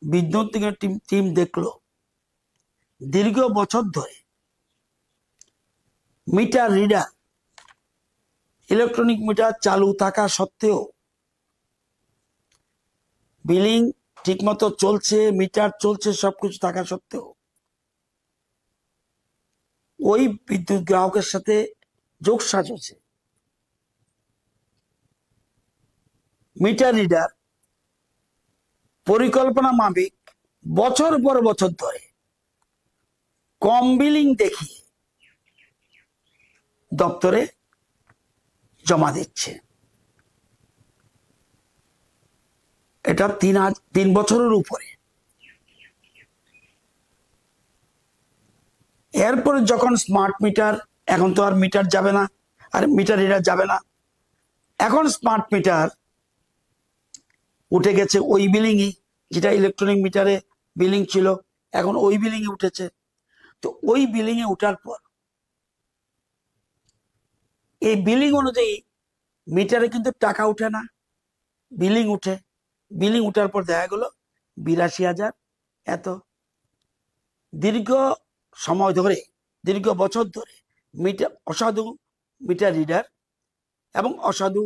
বিদ্যুৎ টিম দেখলো দীর্ঘ বছর ধরে মিটার রিডার ইলেকট্রনিক মিটার চালু থাকা সত্ত্বেও বিলিং ঠিকমতো চলছে, মিটার চলছে, সবকিছু থাকা সত্ত্বেও ওই বিদ্যুৎ গ্রাহকের সাথে যোগসাজ হচ্ছে। মিটার রিডার পরিকল্পনা মাফিক বছর পর বছর ধরে কম বিলিং দেখিয়ে দপ্তরে জমা দিচ্ছে। এটা 3 বছরের উপরে। এরপরে যখন স্মার্ট মিটার, এখন তো আর মিটার যাবে না, আর মিটার রিডার যাবে না, এখন স্মার্ট মিটার উঠে গেছে ওই বিলিংই, যেটা ইলেকট্রনিক মিটারে বিলিং ছিল, এখন ওই বিলিং এ উঠেছে। তো ওই বিলিং এ উঠার পর এই বিলিং অনুযায়ী মিটারে কিন্তু টাকা উঠে না, বিলিং উঠে। বিলিং উঠার পর দেখা গেল 82,000 এত। দীর্ঘ সময় ধরে, দীর্ঘ বছর ধরে মিটার অসাধু মিটার রিডার এবং অসাধু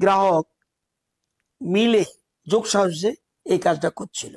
গ্রাহক মিলে যোগসাজশে এই কাজটা করছিল।